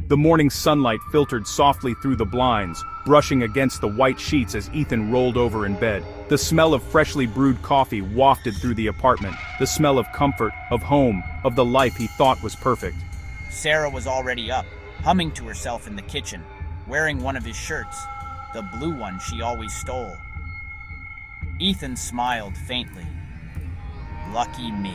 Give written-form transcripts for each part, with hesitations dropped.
The morning sunlight filtered softly through the blinds, brushing against the white sheets as Ethan rolled over in bed. The smell of freshly brewed coffee wafted through the apartment, the smell of comfort, of home, of the life he thought was perfect. Sarah was already up, humming to herself in the kitchen, wearing one of his shirts, the blue one she always stole. Ethan smiled faintly. "Lucky me,"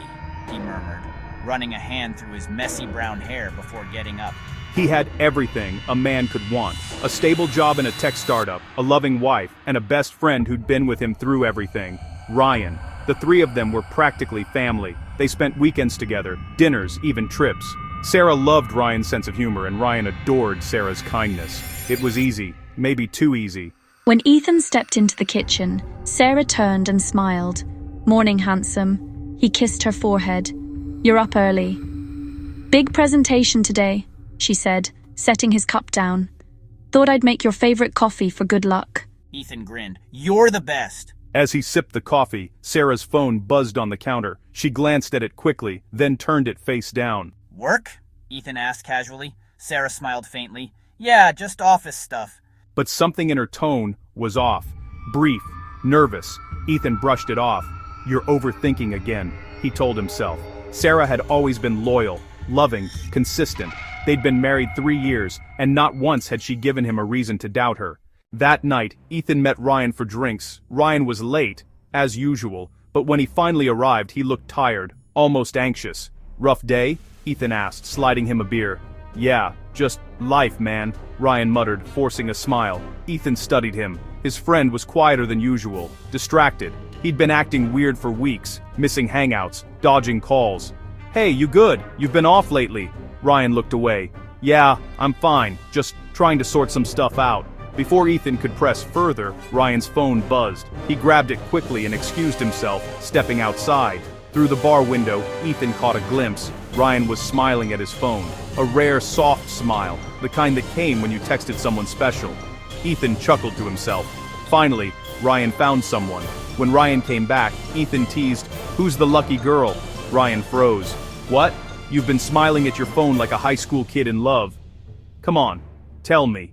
he murmured, running a hand through his messy brown hair before getting up. He had everything a man could want. A stable job in a tech startup, a loving wife, and a best friend who'd been with him through everything. Ryan. The three of them were practically family. They spent weekends together, dinners, even trips. Sarah loved Ryan's sense of humor, and Ryan adored Sarah's kindness. It was easy, maybe too easy. When Ethan stepped into the kitchen, Sarah turned and smiled. "Morning, handsome." He kissed her forehead. "You're up early." "Big presentation today," she said, setting his cup down. "Thought I'd make your favorite coffee for good luck." Ethan grinned. "You're the best." As he sipped the coffee, Sarah's phone buzzed on the counter. She glanced at it quickly, then turned it face down. "Work?" Ethan asked casually. Sarah smiled faintly. "Yeah, just office stuff." But something in her tone was off. Brief, nervous. Ethan brushed it off. "You're overthinking again," he told himself. Sarah had always been loyal, loving, consistent. They'd been married 3 years, and not once had she given him a reason to doubt her. That night, Ethan met Ryan for drinks. Ryan was late, as usual, but when he finally arrived, he looked tired, almost anxious. "Rough day?" Ethan asked, sliding him a beer. "Yeah, just life, man," Ryan muttered, forcing a smile. Ethan studied him. His friend was quieter than usual, distracted. He'd been acting weird for weeks, missing hangouts, dodging calls. "Hey, you good? You've been off lately." Ryan looked away. "Yeah, I'm fine, just trying to sort some stuff out." Before Ethan could press further, Ryan's phone buzzed. He grabbed it quickly and excused himself, stepping outside. Through the bar window, Ethan caught a glimpse. Ryan was smiling at his phone. A rare, soft smile, the kind that came when you texted someone special. Ethan chuckled to himself. Finally, Ryan found someone. When Ryan came back, Ethan teased, "Who's the lucky girl?" Ryan froze. "What? You've been smiling at your phone like a high school kid in love. Come on, tell me."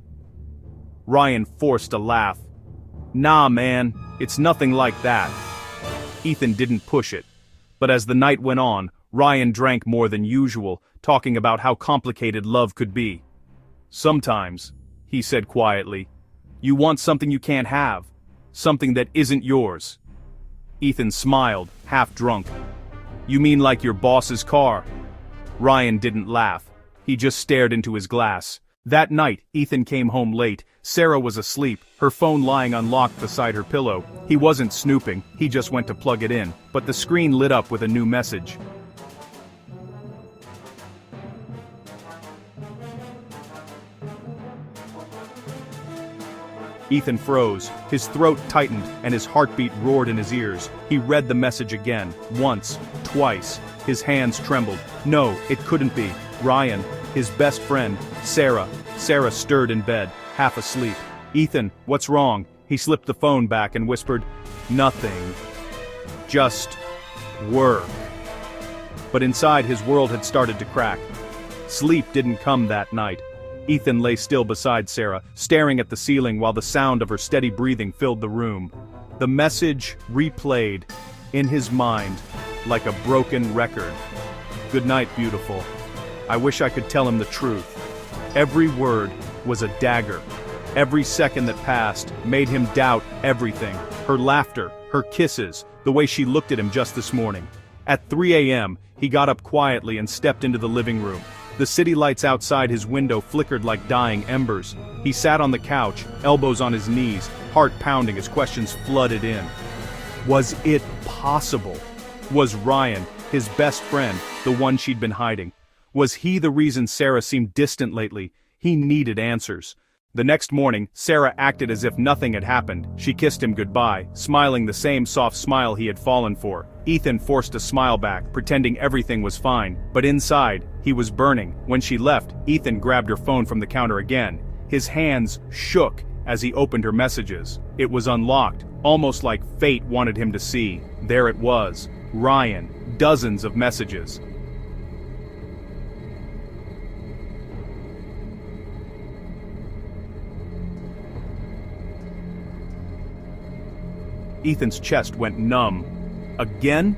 Ryan forced a laugh. "Nah, man, it's nothing like that." Ethan didn't push it. But as the night went on, Ryan drank more than usual, talking about how complicated love could be. "Sometimes," he said quietly, "you want something you can't have. Something that isn't yours." Ethan smiled, half drunk. "You mean like your boss's car?" Ryan didn't laugh. He just stared into his glass. That night, Ethan came home late. Sarah was asleep, her phone lying unlocked beside her pillow. He wasn't snooping, he just went to plug it in, but the screen lit up with a new message. Ethan froze, his throat tightened, and his heartbeat roared in his ears. He read the message again, once, twice. His hands trembled. No, it couldn't be. Ryan, his best friend, Sarah. Sarah stirred in bed, half asleep. "Ethan, what's wrong?" He slipped the phone back and whispered, "Nothing. Just work." But inside, his world had started to crack. Sleep didn't come that night. Ethan lay still beside Sarah, staring at the ceiling while the sound of her steady breathing filled the room. The message replayed in his mind like a broken record. "Good night, beautiful." I wish I could tell him the truth. Every word was a dagger. Every second that passed made him doubt everything. Her laughter, her kisses, the way she looked at him just this morning. At 3 a.m., he got up quietly and stepped into the living room. The city lights outside his window flickered like dying embers. He sat on the couch, elbows on his knees, heart pounding as questions flooded in. Was it possible? Was Ryan, his best friend, the one she'd been hiding? Was he the reason Sarah seemed distant lately? He needed answers. The next morning, Sarah acted as if nothing had happened. She kissed him goodbye, smiling the same soft smile he had fallen for. Ethan forced a smile back, pretending everything was fine, but inside, he was burning. When she left, Ethan grabbed her phone from the counter again. His hands shook as he opened her messages. It was unlocked, almost like fate wanted him to see. There it was. Ryan, dozens of messages. Ethan's chest went numb. Again?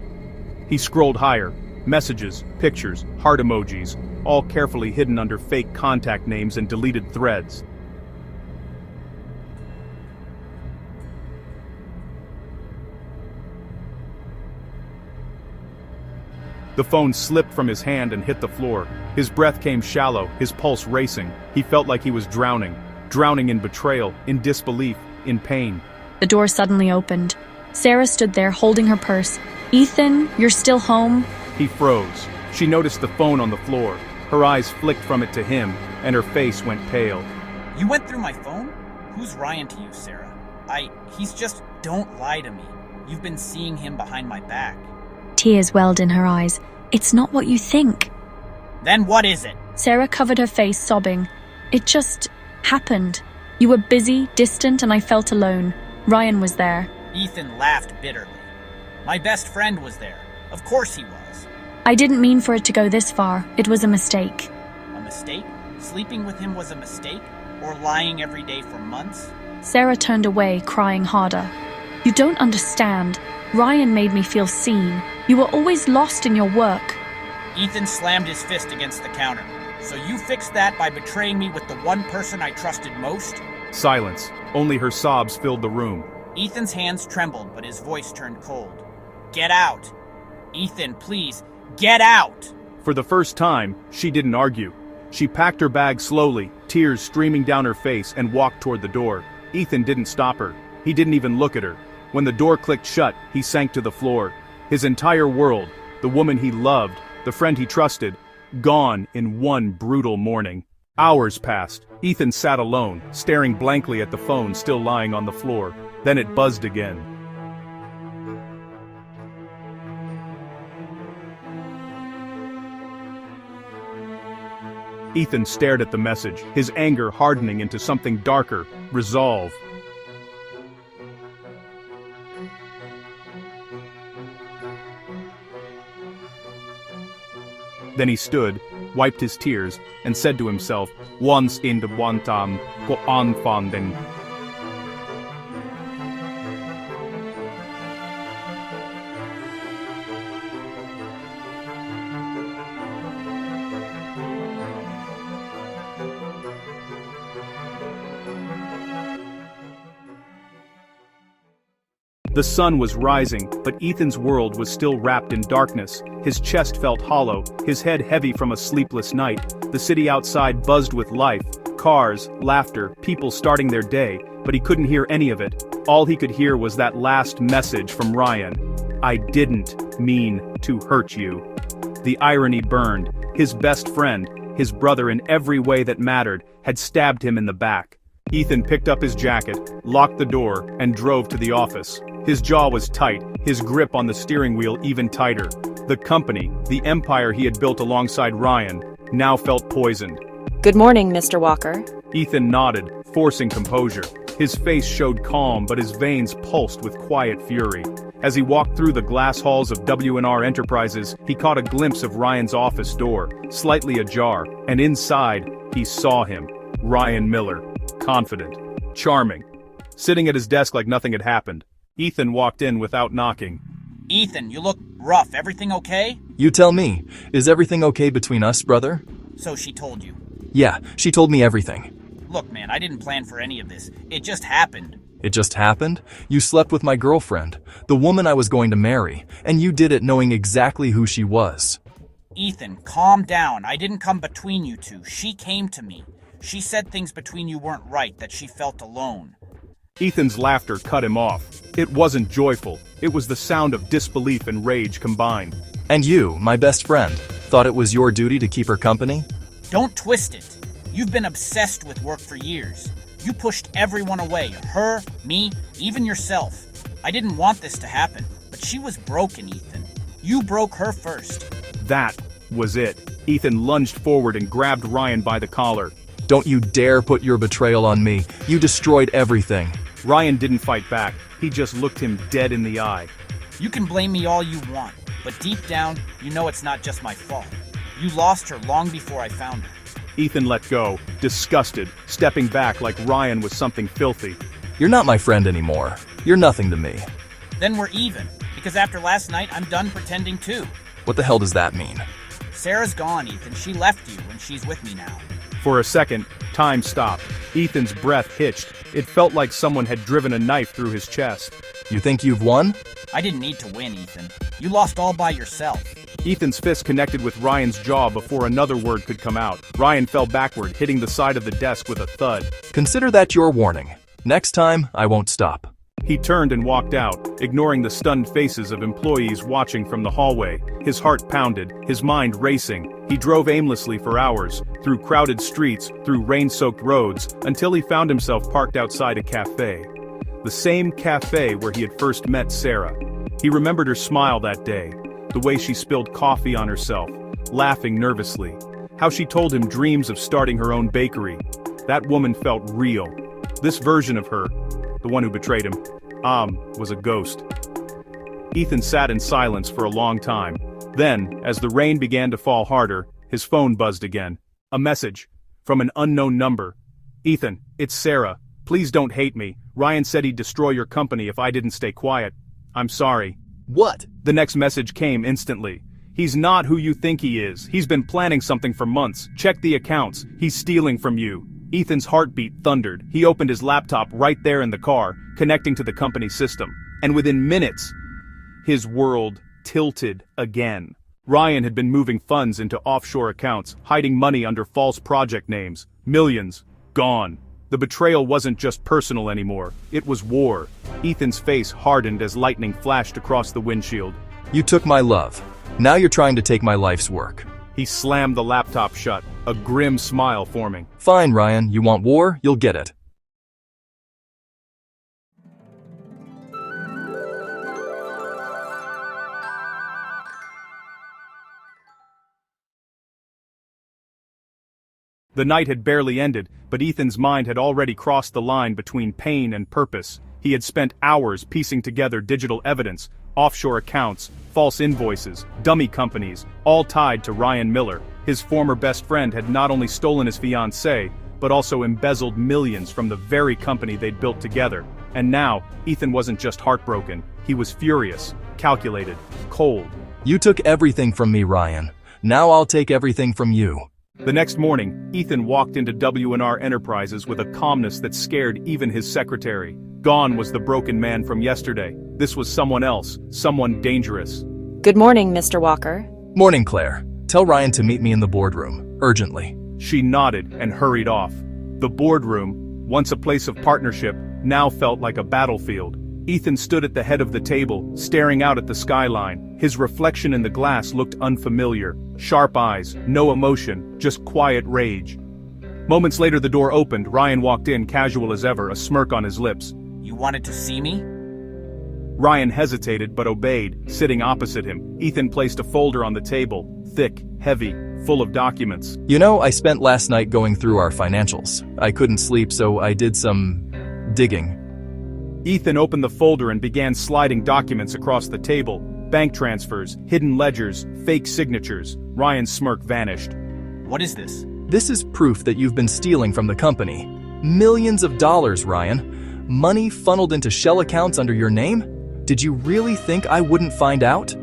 He scrolled higher. Messages, pictures, heart emojis, all carefully hidden under fake contact names and deleted threads. The phone slipped from his hand and hit the floor. His breath came shallow, his pulse racing. He felt like he was drowning in betrayal, in disbelief, in pain. The door suddenly opened. Sarah stood there holding her purse. "Ethan, you're still home?" He froze. She noticed the phone on the floor. Her eyes flicked from it to him, and her face went pale. You went through my phone? Who's Ryan to you, Sarah? He's just, don't lie to me. You've been seeing him behind my back. Tears welled in her eyes. "It's not what you think." Then what is it? Sarah covered her face, sobbing. "It just happened. You were busy, distant, and I felt alone. Ryan was there." Ethan laughed bitterly. My best friend was there. Of course he was. "I didn't mean for it to go this far. It was a mistake." A mistake? Sleeping with him was a mistake? Or lying every day for months? Sarah turned away, crying harder. "You don't understand. Ryan made me feel seen. You were always lost in your work." Ethan slammed his fist against the counter. So you fixed that by betraying me with the one person I trusted most? Silence. Only her sobs filled the room. Ethan's hands trembled, but his voice turned cold. Get out! Ethan, please, get out! For the first time, she didn't argue. She packed her bag slowly, tears streaming down her face, and walked toward the door. Ethan didn't stop her. He didn't even look at her. When the door clicked shut, he sank to the floor. His entire world, the woman he loved, the friend he trusted, gone in one brutal morning. Hours passed. Ethan sat alone, staring blankly at the phone still lying on the floor. Then it buzzed again. Ethan stared at the message, his anger hardening into something darker, resolve. Then he stood, wiped his tears, and said to himself, "Once in the one time, go on fonding." The sun was rising, but Ethan's world was still wrapped in darkness. His chest felt hollow, his head heavy from a sleepless night. The city outside buzzed with life, cars, laughter, people starting their day, but he couldn't hear any of it. All he could hear was that last message from Ryan. "I didn't mean to hurt you." The irony burned. His best friend, his brother in every way that mattered, had stabbed him in the back. Ethan picked up his jacket, locked the door, and drove to the office. His jaw was tight, his grip on the steering wheel even tighter. The company, the empire he had built alongside Ryan, now felt poisoned. Good morning, Mr. Walker. Ethan nodded, forcing composure. His face showed calm, but his veins pulsed with quiet fury. As he walked through the glass halls of W&R Enterprises, he caught a glimpse of Ryan's office door, slightly ajar, and inside, he saw him. Ryan Miller. Confident. Charming. Sitting at his desk like nothing had happened. Ethan walked in without knocking. Ethan, you look rough. Everything okay? You tell me. Is everything okay between us, brother? So she told you. Yeah, she told me everything. Look, man, I didn't plan for any of this. It just happened. It just happened? You slept with my girlfriend, the woman I was going to marry, and you did it knowing exactly who she was. Ethan, calm down. I didn't come between you two. She came to me. She said things between you weren't right, that she felt alone. Ethan's laughter cut him off. It wasn't joyful. It was the sound of disbelief and rage combined. And you, my best friend, thought it was your duty to keep her company? Don't twist it. You've been obsessed with work for years. You pushed everyone away. Her, me, even yourself. I didn't want this to happen, but she was broken, Ethan. You broke her first. That was it. Ethan lunged forward and grabbed Ryan by the collar. Don't you dare put your betrayal on me. You destroyed everything. Ryan didn't fight back. He just looked him dead in the eye. You can blame me all you want, but deep down, you know it's not just my fault. You lost her long before I found her. Ethan let go, disgusted, stepping back like Ryan was something filthy. You're not my friend anymore. You're nothing to me. Then we're even, because after last night, I'm done pretending too. What the hell does that mean? Sarah's gone, Ethan. She left you, and she's with me now. For a second, time stopped. Ethan's breath hitched. It felt like someone had driven a knife through his chest. You think you've won? I didn't need to win, Ethan. You lost all by yourself. Ethan's fist connected with Ryan's jaw before another word could come out. Ryan fell backward, hitting the side of the desk with a thud. Consider that your warning. Next time, I won't stop. He turned and walked out, ignoring the stunned faces of employees watching from the hallway. His heart pounded, his mind racing. He drove aimlessly for hours, through crowded streets, through rain-soaked roads, until he found himself parked outside a cafe. The same cafe where he had first met Sarah. He remembered her smile that day, the way she spilled coffee on herself, laughing nervously. How she told him dreams of starting her own bakery. That woman felt real. This version of her, the one who betrayed him, was a ghost. Ethan sat in silence for a long time. Then, as the rain began to fall harder, his phone buzzed again. A message. From an unknown number. Ethan, it's Sarah. Please don't hate me. Ryan said he'd destroy your company if I didn't stay quiet. I'm sorry. What? The next message came instantly. He's not who you think he is. He's been planning something for months. Check the accounts. He's stealing from you. Ethan's heartbeat thundered. He opened his laptop right there in the car, connecting to the company system. And within minutes, his world tilted again. Ryan had been moving funds into offshore accounts, hiding money under false project names. Millions. Gone. The betrayal wasn't just personal anymore. It was war. Ethan's face hardened as lightning flashed across the windshield. You took my love. Now you're trying to take my life's work. He slammed the laptop shut, a grim smile forming. Fine, Ryan. You want war? You'll get it. The night had barely ended, but Ethan's mind had already crossed the line between pain and purpose. He had spent hours piecing together digital evidence, offshore accounts, false invoices, dummy companies, all tied to Ryan Miller. His former best friend had not only stolen his fiancée, but also embezzled millions from the very company they'd built together. And now, Ethan wasn't just heartbroken, he was furious, calculated, cold. You took everything from me, Ryan. Now I'll take everything from you. The next morning, Ethan walked into W&R Enterprises with a calmness that scared even his secretary. Gone was the broken man from yesterday. This was someone else, someone dangerous. Good morning, Mr. Walker. Morning, Claire. Tell Ryan to meet me in the boardroom, urgently. She nodded and hurried off. The boardroom, once a place of partnership, now felt like a battlefield. Ethan stood at the head of the table, staring out at the skyline. His reflection in the glass looked unfamiliar. Sharp eyes, no emotion, just quiet rage. Moments later the door opened. Ryan walked in, casual as ever, a smirk on his lips. You wanted to see me? Ryan hesitated but obeyed, sitting opposite him. Ethan placed a folder on the table, thick, heavy, full of documents. You know, I spent last night going through our financials. I couldn't sleep, so I did some digging. Ethan opened the folder and began sliding documents across the table. Bank transfers, hidden ledgers, fake signatures. Ryan's smirk vanished. What is this? This is proof that you've been stealing from the company. Millions of dollars, Ryan. Money funneled into shell accounts under your name? Did you really think I wouldn't find out?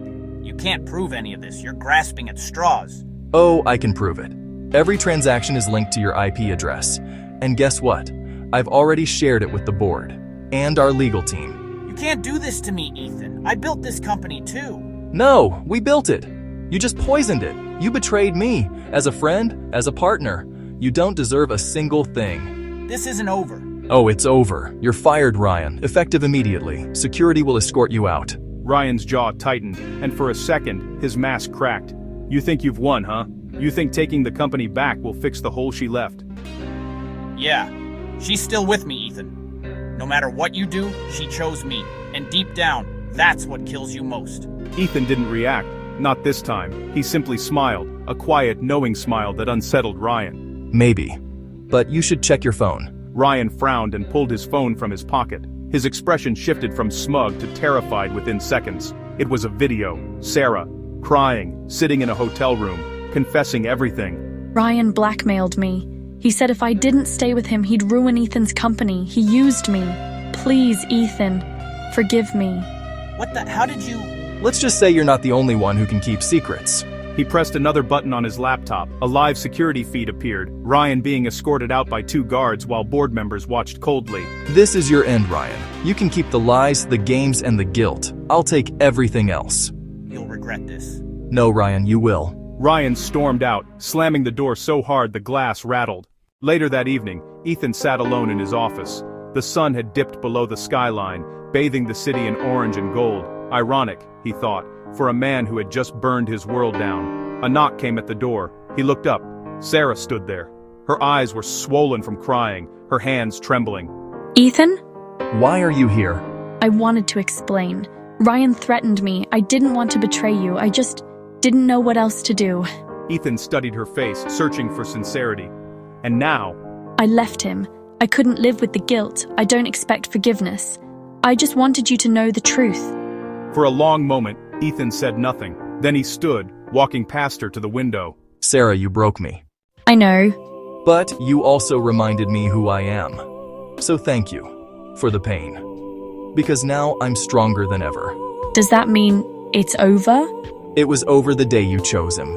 You can't prove any of this. You're grasping at straws. Oh, I can prove it. Every transaction is linked to your IP address. And guess what? I've already shared it with the board and our legal team. You can't do this to me, Ethan. I built this company too. No, we built it. You just poisoned it. You betrayed me. As a friend, as a partner. You don't deserve a single thing. This isn't over. Oh, it's over. You're fired, Ryan. Effective immediately. Security will escort you out. Ryan's jaw tightened, and for a second, his mask cracked. You think you've won, huh? You think taking the company back will fix the hole she left? Yeah, she's still with me, Ethan. No matter what you do, she chose me. And deep down, that's what kills you most. Ethan didn't react. Not this time. He simply smiled, a quiet, knowing smile that unsettled Ryan. Maybe. But you should check your phone. Ryan frowned and pulled his phone from his pocket. His expression shifted from smug to terrified within seconds. It was a video. Sarah, crying, sitting in a hotel room, confessing everything. Ryan blackmailed me. He said if I didn't stay with him, he'd ruin Ethan's company. He used me. Please, Ethan, forgive me. How did you? Let's just say you're not the only one who can keep secrets. He pressed another button on his laptop. A live security feed appeared, Ryan being escorted out by 2 guards while board members watched coldly. This is your end, Ryan. You can keep the lies, the games, and the guilt. I'll take everything else. You'll regret this. No, Ryan, you will. Ryan stormed out, slamming the door so hard the glass rattled. Later that evening, Ethan sat alone in his office. The sun had dipped below the skyline, bathing the city in orange and gold. Ironic, he thought, for a man who had just burned his world down. A knock came at the door. He looked up. Sarah stood there. Her eyes were swollen from crying, her hands trembling. Ethan? Why are you here? I wanted to explain. Ryan threatened me. I didn't want to betray you. I just didn't know what else to do. Ethan studied her face, searching for sincerity. And now, I left him. I couldn't live with the guilt. I don't expect forgiveness. I just wanted you to know the truth. for a long moment, Ethan said nothing. Then he stood, walking past her to the window. Sarah, you broke me. I know. But you also reminded me who I am. So thank you for the pain. Because now I'm stronger than ever. Does that mean it's over? It was over the day you chose him.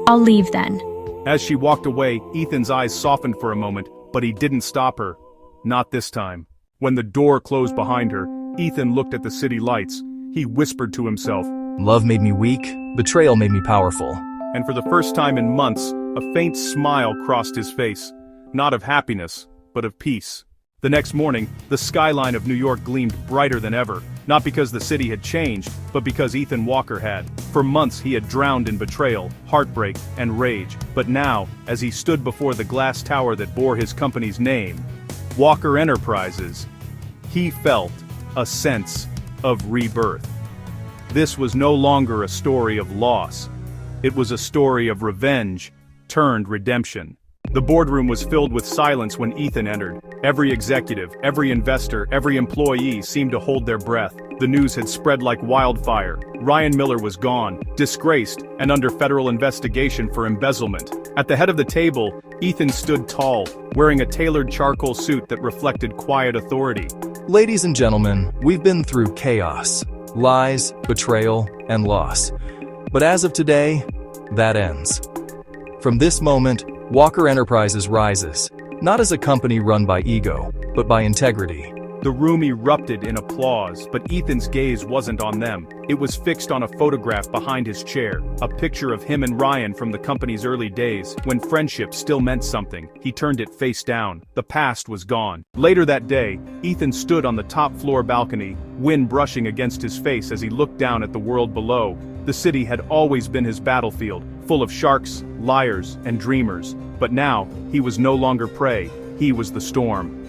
I'll leave then. As she walked away, Ethan's eyes softened for a moment, but he didn't stop her. Not this time. When the door closed behind her, Ethan looked at the city lights. He whispered to himself, Love made me weak, betrayal made me powerful. and for the first time in months, a faint smile crossed his face. Not of happiness, but of peace. The next morning, the skyline of New York gleamed brighter than ever, not because the city had changed, but because Ethan Walker had. For months he had drowned in betrayal, heartbreak, and rage, but now, as he stood before the glass tower that bore his company's name, Walker Enterprises, he felt a sense of rebirth. This was no longer a story of loss. It was a story of revenge turned redemption. The boardroom was filled with silence when Ethan entered. Every executive, every investor, every employee seemed to hold their breath. The news had spread like wildfire. Ryan Miller was gone, disgraced, and under federal investigation for embezzlement. At the head of the table, Ethan stood tall, wearing a tailored charcoal suit that reflected quiet authority. Ladies and gentlemen, we've been through chaos, lies, betrayal, and loss. But as of today, that ends. From this moment, Walker Enterprises rises, not as a company run by ego, but by integrity. The room erupted in applause, but Ethan's gaze wasn't on them. It was fixed on a photograph behind his chair, a picture of him and Ryan from the company's early days, when friendship still meant something. He turned it face down. The past was gone. Later that day, Ethan stood on the top floor balcony, wind brushing against his face as he looked down at the world below. The city had always been his battlefield, full of sharks, liars, and dreamers. But now, he was no longer prey. He was the storm.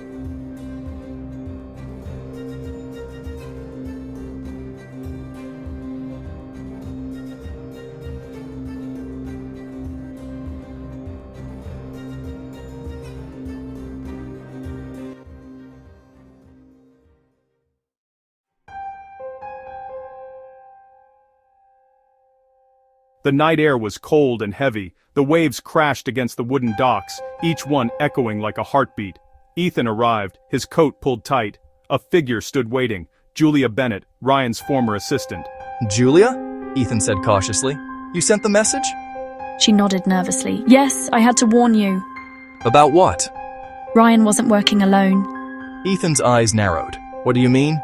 The night air was cold and heavy. The waves crashed against the wooden docks, each one echoing like a heartbeat. Ethan arrived, his coat pulled tight. A figure stood waiting, Julia Bennett, Ryan's former assistant. Julia? Ethan said cautiously. You sent the message? She nodded nervously. Yes, I had to warn you. About what? Ryan wasn't working alone. Ethan's eyes narrowed. What do you mean?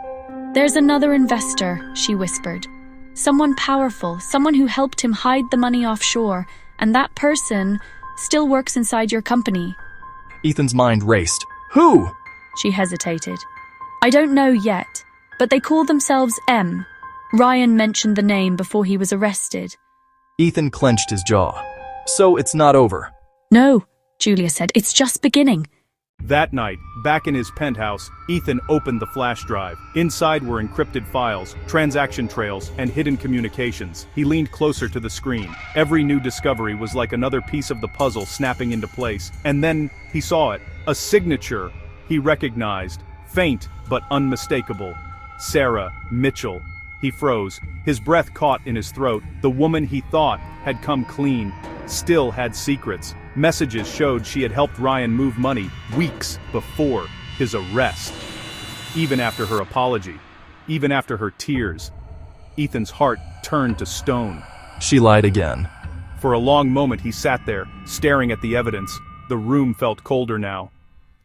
There's another investor, she whispered. Someone powerful, someone who helped him hide the money offshore, and that person still works inside your company. Ethan's mind raced. Who? She hesitated. I don't know yet, but they call themselves M. Ryan mentioned the name before he was arrested. Ethan clenched his jaw. So it's not over. No, Julia said, it's just beginning. That night, back in his penthouse, Ethan opened the flash drive. Inside were encrypted files, transaction trails, and hidden communications. He leaned closer to the screen. Every new discovery was like another piece of the puzzle snapping into place. And then, he saw it. A signature he recognized. Faint, but unmistakable. Sarah Mitchell. He froze. His breath caught in his throat. The woman he thought had come clean still had secrets. Messages showed she had helped Ryan move money weeks before his arrest. Even after her apology, even after her tears, Ethan's heart turned to stone. She lied again. For a long moment he sat there, staring at the evidence. The room felt colder now.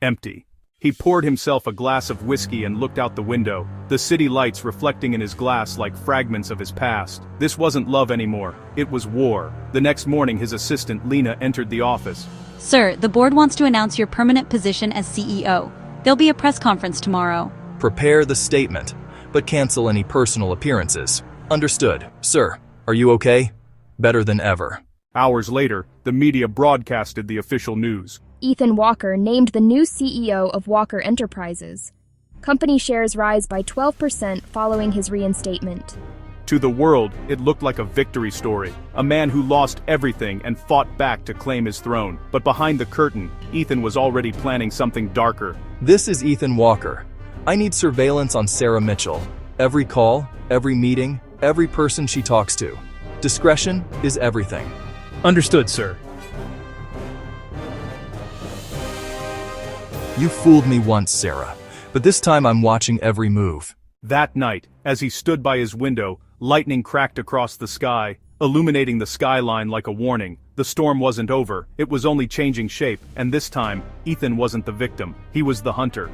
Empty. He poured himself a glass of whiskey and looked out the window, the city lights reflecting in his glass like fragments of his past. This wasn't love anymore, it was war. The next morning his assistant Lena entered the office. Sir, the board wants to announce your permanent position as CEO. There'll be a press conference tomorrow. Prepare the statement, but cancel any personal appearances. Understood. Sir, are you okay? Better than ever. Hours later, the media broadcasted the official news. Ethan Walker named the new CEO of Walker Enterprises. Company shares rise by 12% following his reinstatement. To the world, it looked like a victory story. A man who lost everything and fought back to claim his throne. But behind the curtain, Ethan was already planning something darker. This is Ethan Walker. I need surveillance on Sarah Mitchell. Every call, every meeting, every person she talks to. Discretion is everything. Understood, sir. You fooled me once, Sarah, but this time I'm watching every move. That night, as he stood by his window, lightning cracked across the sky, illuminating the skyline like a warning. The storm wasn't over, it was only changing shape, and this time, Ethan wasn't the victim, he was the hunter.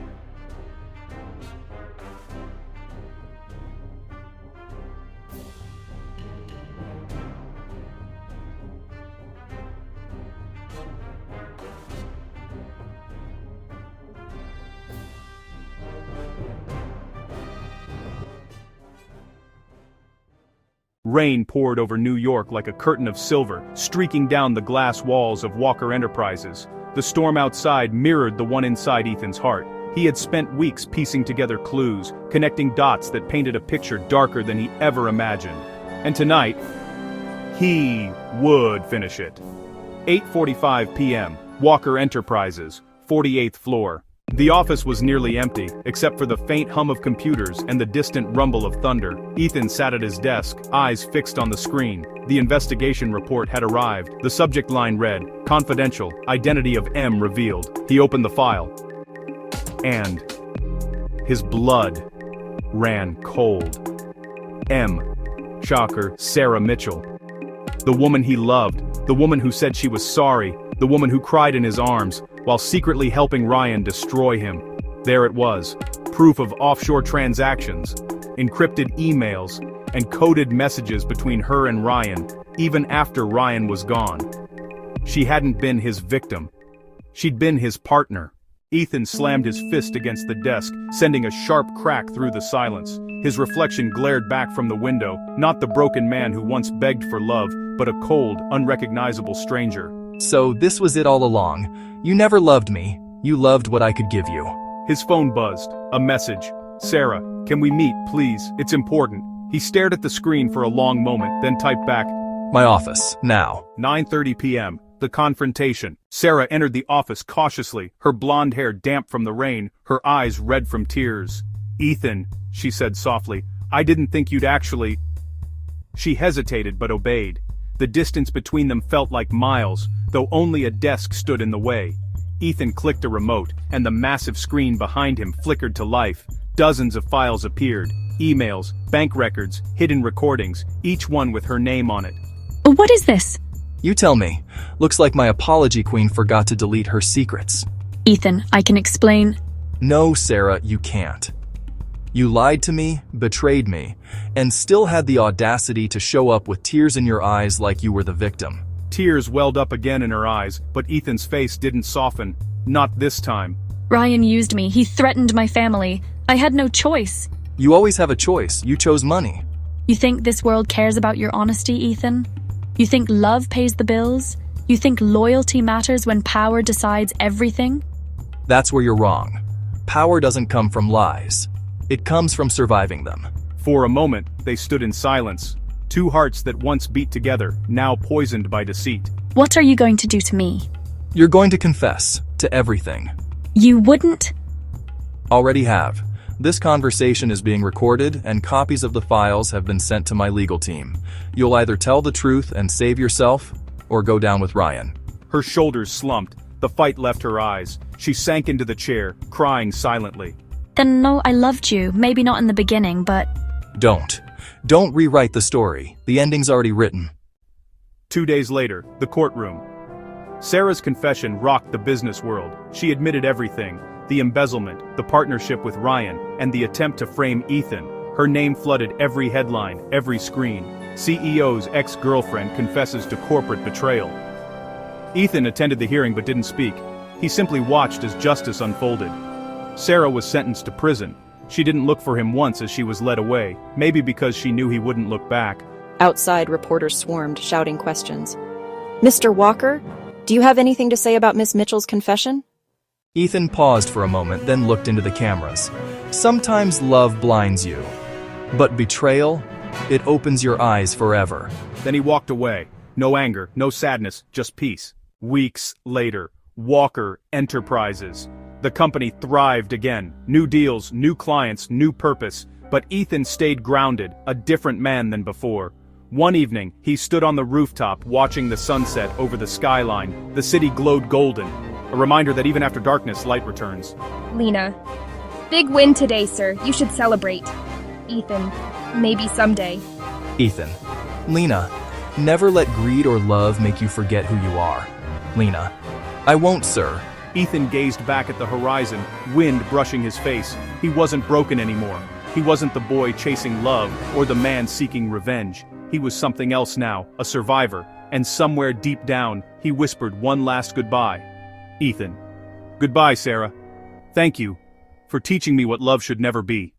Rain poured over New York like a curtain of silver, streaking down the glass walls of Walker Enterprises. The storm outside mirrored the one inside Ethan's heart. He had spent weeks piecing together clues, connecting dots that painted a picture darker than he ever imagined. And tonight, he would finish it. 8:45 p.m., Walker Enterprises, 48th floor. The office was nearly empty, except for the faint hum of computers and the distant rumble of thunder. Ethan sat at his desk, eyes fixed on the screen. The investigation report had arrived. The subject line read, "Confidential, identity of M revealed." He opened the file. And his blood ran cold. M. Shocker, Sarah Mitchell. The woman he loved, the woman who said she was sorry, the woman who cried in his arms, while secretly helping Ryan destroy him. There it was, proof of offshore transactions, encrypted emails, and coded messages between her and Ryan, even after Ryan was gone. She hadn't been his victim. She'd been his partner. Ethan slammed his fist against the desk, sending a sharp crack through the silence. His reflection glared back from the window, not the broken man who once begged for love, but a cold, unrecognizable stranger. So this was it all along. You never loved me. You loved what I could give you. His phone buzzed. A message. "Sarah, can we meet, please? It's important." He stared at the screen for a long moment, then typed back, My office, now. 9:30 p.m. The confrontation. Sarah entered the office cautiously, her blonde hair damp from the rain, her eyes red from tears. "Ethan," she said softly, "I didn't think you'd actually—" She hesitated but obeyed. The distance between them felt like miles, though only a desk stood in the way. Ethan clicked a remote, and the massive screen behind him flickered to life. Dozens of files appeared. Emails, bank records, hidden recordings, each one with her name on it. What is this? You tell me. Looks like my apology queen forgot to delete her secrets. Ethan, I can explain. No, Sarah, you can't. You lied to me, betrayed me, and still had the audacity to show up with tears in your eyes like you were the victim. Tears welled up again in her eyes, but Ethan's face didn't soften. Not this time. Ryan used me. He threatened my family. I had no choice. You always have a choice. You chose money. You think this world cares about your honesty, Ethan? You think love pays the bills? You think loyalty matters when power decides everything? That's where you're wrong. Power doesn't come from lies. It comes from surviving them. For a moment, they stood in silence. Two hearts that once beat together, now poisoned by deceit. What are you going to do to me? You're going to confess to everything. You wouldn't? Already have. This conversation is being recorded, and copies of the files have been sent to my legal team. You'll either tell the truth and save yourself, or go down with Ryan. Her shoulders slumped. The fight left her eyes. She sank into the chair, crying silently. Then no, I loved you. Maybe not in the beginning, but... Don't. Don't rewrite the story. The ending's already written. 2 days later, the courtroom. Sarah's confession rocked the business world. She admitted everything: the embezzlement, the partnership with Ryan, and the attempt to frame Ethan. Her name flooded every headline, every screen. CEO's ex-girlfriend confesses to corporate betrayal. Ethan attended the hearing but didn't speak. He simply watched as justice unfolded. Sarah was sentenced to prison. She didn't look for him once as she was led away, maybe because she knew he wouldn't look back. Outside, reporters swarmed, shouting questions. Mr. Walker, do you have anything to say about Miss Mitchell's confession? Ethan paused for a moment, then looked into the cameras. Sometimes love blinds you, but betrayal, it opens your eyes forever. Then he walked away. No anger, no sadness, just peace. Weeks later, Walker Enterprises. The company thrived again. New deals, new clients, new purpose. But Ethan stayed grounded, a different man than before. One evening, he stood on the rooftop watching the sunset over the skyline. The city glowed golden, a reminder that even after darkness, light returns. Lena. Big win today, sir. You should celebrate. Ethan. Maybe someday. Ethan. Lena. Never let greed or love make you forget who you are. Lena. I won't, sir. Ethan gazed back at the horizon, wind brushing his face. He wasn't broken anymore. He wasn't the boy chasing love or the man seeking revenge. He was something else now, a survivor, and somewhere deep down, he whispered one last goodbye. Ethan. Goodbye, Sarah. Thank you for teaching me what love should never be.